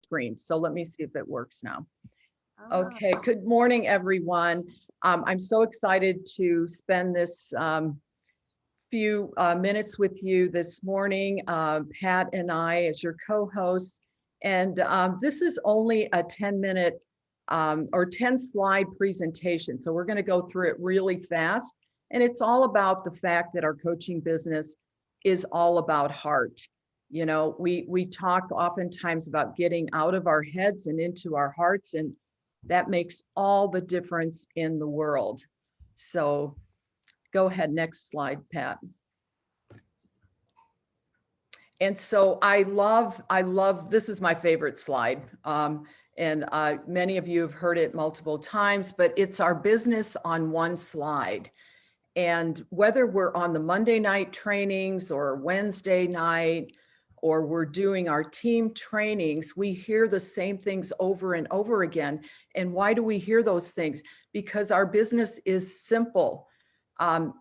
screen. So let me see if it works now. Ah, Okay, good morning, everyone. I'm so excited to spend this few minutes with you this morning, Pat and I as your co-hosts. And this is only a 10-minute or 10-slide presentation. So we're going to go through it really fast. And it's all about the fact that our coaching business is all about heart. You know, we talk oftentimes about getting out of our heads and into our hearts, and that makes all the difference in the world. So go ahead, next slide, Pat. And so I love, this is my favorite slide. And many of you have heard it multiple times, but it's our business on one slide. And whether we're on the Monday night trainings or Wednesday night, or we're doing our team trainings, we hear the same things over and over again. And why do we hear those things? Because our business is simple.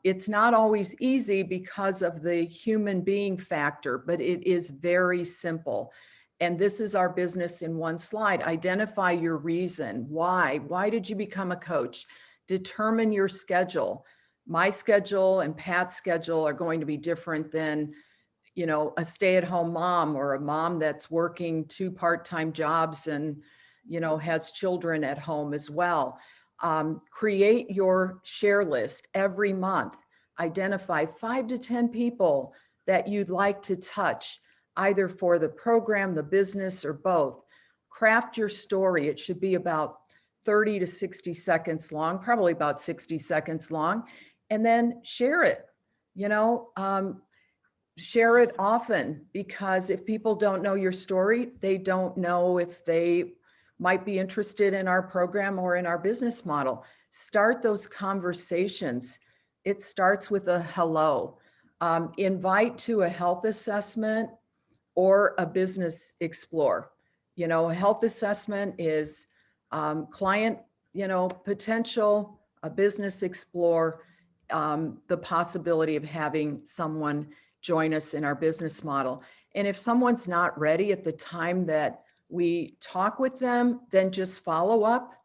It's not always easy because of the human being factor, but it is very simple. And this is our business in one slide. Identify your reason. Why? Why did you become a coach? Determine your schedule. My schedule and Pat's schedule are going to be different than, you know, a stay-at-home mom or a mom that's working 2 part-time jobs and, you know, has children at home as well. Create your share list every month. Identify 5 to 10 people that you'd like to touch, either for the program, the business, or both. Craft your story. It should be about 30 to 60 seconds long, probably about 60 seconds long, and then share it. You know, share it often, because if people don't know your story, they don't know if they might be interested in our program or in our business model. Start those conversations. It starts with a hello. Invite to a health assessment or a business explore. You know, a health assessment is client, you know, potential, a business explore, the possibility of having someone join us in our business model. And if someone's not ready at the time that we talk with them, then just follow up,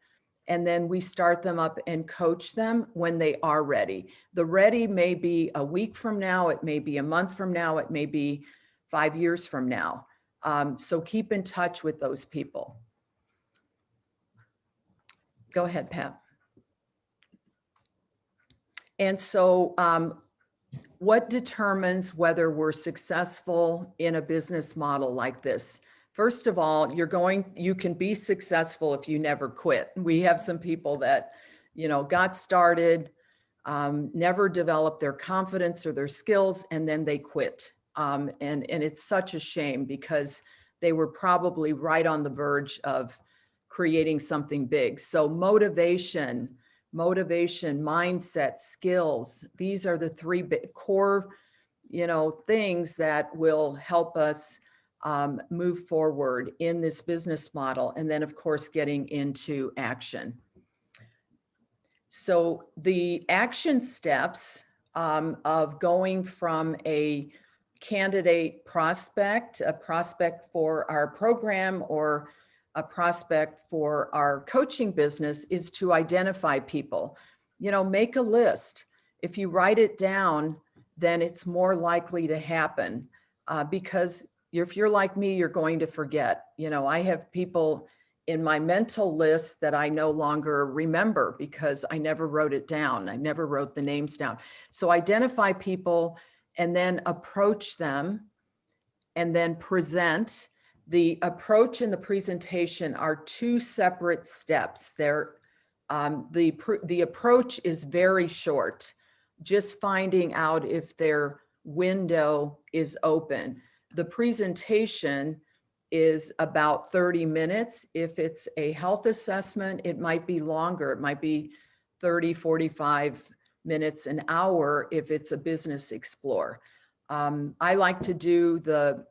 and then we start them up and coach them when they are ready. The ready may be a week from now, it may be a month from now, it may be 5 years from now. So keep in touch with those people. Go ahead, Pat. And so what determines whether we're successful in a business model like this? First of all, you can be successful if you never quit. We have some people that, you know, got started, never developed their confidence or their skills, and then they quit. And it's such a shame, because they were probably right on the verge of creating something big. So motivation, mindset, skills, these are the 3 core, you know, things that will help us move forward in this business model. And then, of course, getting into action. So the action steps of going from a candidate prospect, a prospect for our program or a prospect for our coaching business, is to identify people. You know, make a list. If you write it down, then it's more likely to happen, because if you're like me, you're going to forget. You know, I have people in my mental list that I no longer remember because I never wrote it down. I never wrote the names down. So identify people and then approach them and then present. The approach and the presentation are 2 separate steps. The approach is very short, just finding out if their window is open. The presentation is about 30 minutes. If it's a health assessment, it might be longer. It might be 30, 45 minutes, an hour if it's a business explore. I like to do the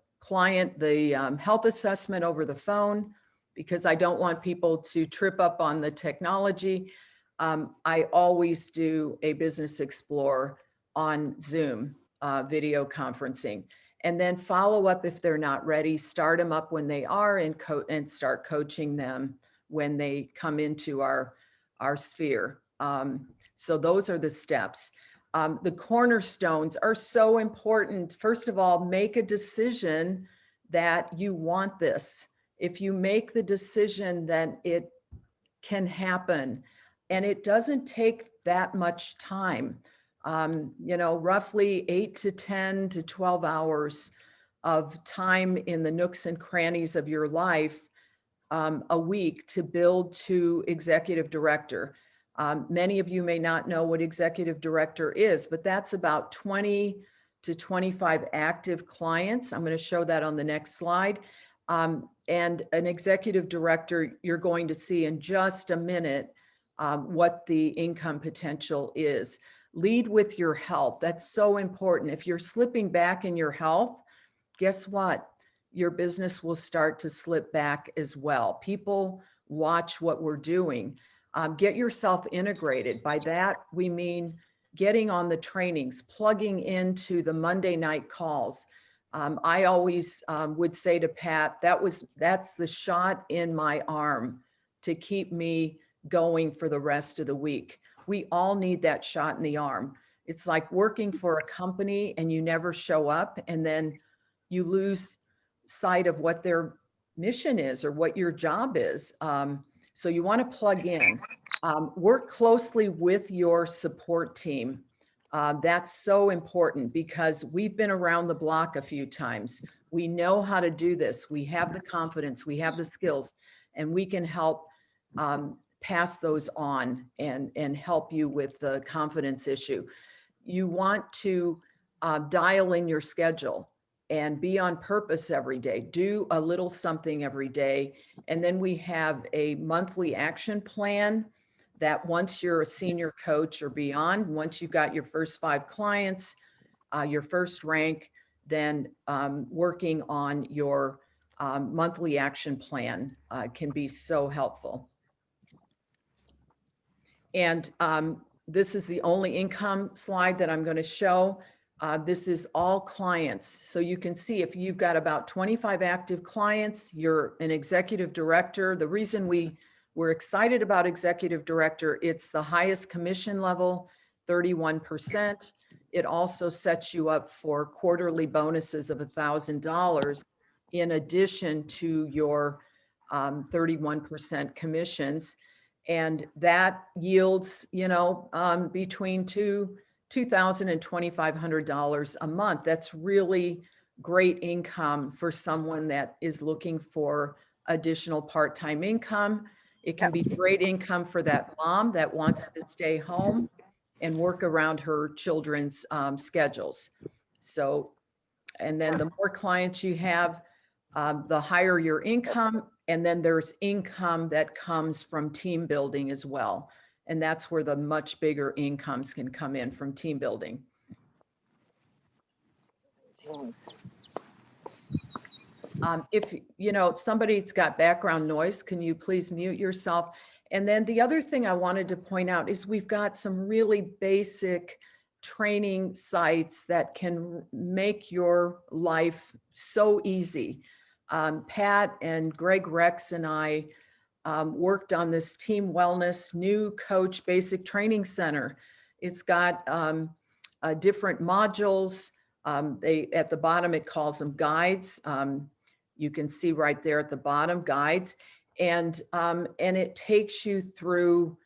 health assessment over the phone, because I don't want people to trip up on the technology. I always do a business explore on Zoom video conferencing. and then follow up if they're not ready, start them up when they are, and start coaching them when they come into our sphere. So those are the steps. The cornerstones are so important. First of all, make a decision that you want this. If you make the decision that it can happen, and it doesn't take that much time, roughly 8 to 10 to 12 hours of time in the nooks and crannies of your life a week to build to executive director. Many of you may not know what executive director is, but that's about 20 to 25 active clients. I'm going to show that on the next slide. And an executive director, you're going to see in just a minute what the income potential is. Lead with your health. That's so important. If you're slipping back in your health, guess what? Your business will start to slip back as well. People watch what we're doing. Get yourself integrated. By that, we mean getting on the trainings, plugging into the Monday night calls. I always would say to Pat, that's the shot in my arm to keep me going for the rest of the week. We all need that shot in the arm. It's like working for a company and you never show up, and then you lose sight of what their mission is or what your job is. So you want to plug in, work closely with your support team. That's so important because we've been around the block a few times. We know how to do this. We have the confidence, we have the skills, and we can help pass those on and help you with the confidence issue. You want to dial in your schedule and be on purpose every day. Do a little something every day. And then we have a monthly action plan that once you're a senior coach or beyond, once you've got your first 5 clients, your first rank, then working on your monthly action plan can be so helpful. And this is the only income slide that I'm going to show. This is all clients. So you can see if you've got about 25 active clients, you're an executive director. The reason we're excited about executive director, it's the highest commission level, 31%. It also sets you up for quarterly bonuses of $1,000 in addition to your 31% commissions. And that yields, between $2,000 and $2,500 a month. That's really great income for someone that is looking for additional part-time income. It can be great income for that mom that wants to stay home and work around her children's schedules. So, and then the more clients you have, the higher your income. And then there's income that comes from team building as well. And that's where the much bigger incomes can come in from team building. If somebody's got background noise, can you please mute yourself? And then the other thing I wanted to point out is we've got some really basic training sites that can make your life so easy. Pat and Greg Rex and I worked on this Team Wellness new coach basic training center. It's got different modules. At the bottom, it calls them guides. You can see right there at the bottom, guides. And it takes you through,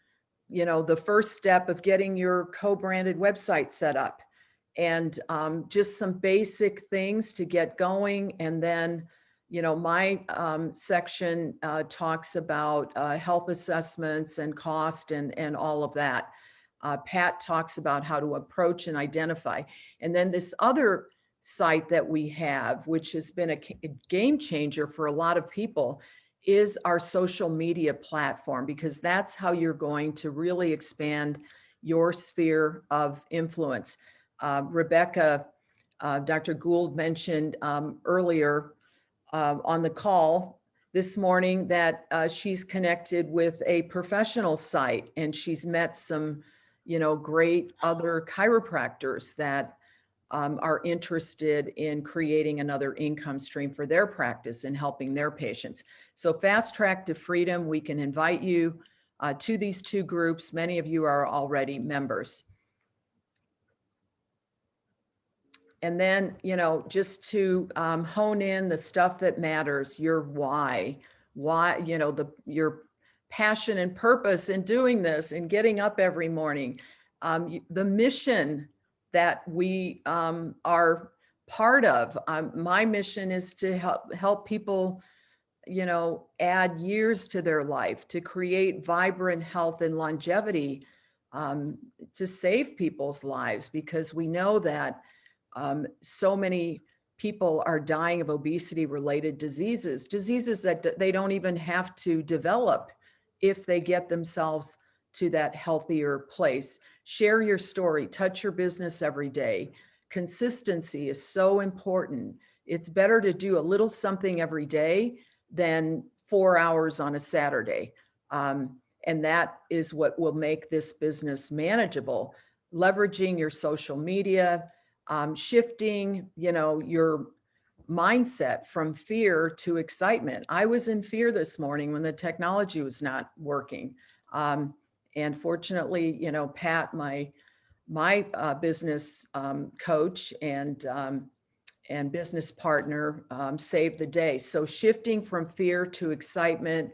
the first step of getting your co-branded website set up, and just some basic things to get going. And then, my section talks about health assessments and cost and all of that. Pat talks about how to approach and identify. And then this other site that we have, which has been a game changer for a lot of people, is our social media platform, because that's how you're going to really expand your sphere of influence. Rebecca, Dr. Gould mentioned earlier on the call this morning that she's connected with a professional site, and she's met some, great other chiropractors that are interested in creating another income stream for their practice and helping their patients. So Fast Track to Freedom, we can invite you to these two groups. Many of you are already members. And then, just to hone in the stuff that matters, your why, your passion and purpose in doing this and getting up every morning, the mission that we are part of. My mission is to help people, add years to their life, to create vibrant health and longevity, to save people's lives, because we know that so many people are dying of obesity related diseases that they don't even have to develop if they get themselves to that healthier place. Share your story, touch your business every day. Consistency is so important. It's better to do a little something every day than 4 hours on a Saturday. And that is what will make this business manageable. Leveraging your social media, shifting, your mindset from fear to excitement. I was in fear this morning when the technology was not working. And fortunately, Pat, my business coach and business partner, saved the day. So shifting from fear to excitement.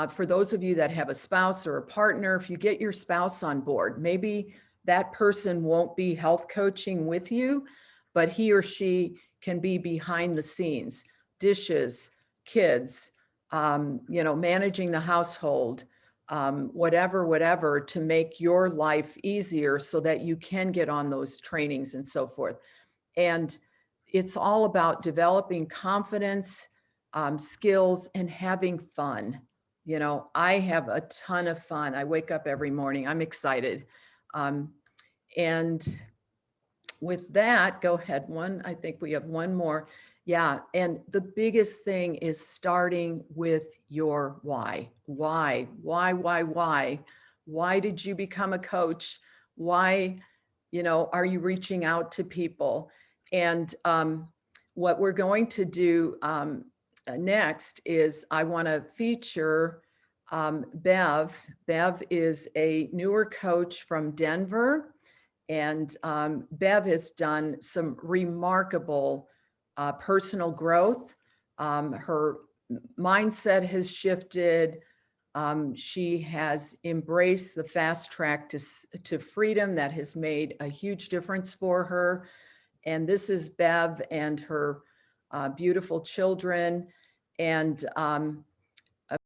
For those of you that have a spouse or a partner, if you get your spouse on board, maybe that person won't be health coaching with you, but he or she can be behind the scenes, dishes, kids, managing the household, whatever, to make your life easier so that you can get on those trainings and so forth. And it's all about developing confidence, skills, and having fun. I have a ton of fun. I wake up every morning. I'm excited. And with that, go ahead. I think we have one more. Yeah. And the biggest thing is starting with your why. Why? Why did you become a coach? Why, are you reaching out to people? And what we're going to do next is I want to feature Bev. Bev is a newer coach from Denver, and Bev has done some remarkable personal growth. Her mindset has shifted. She has embraced the fast track to freedom that has made a huge difference for her. And this is Bev and her beautiful children. And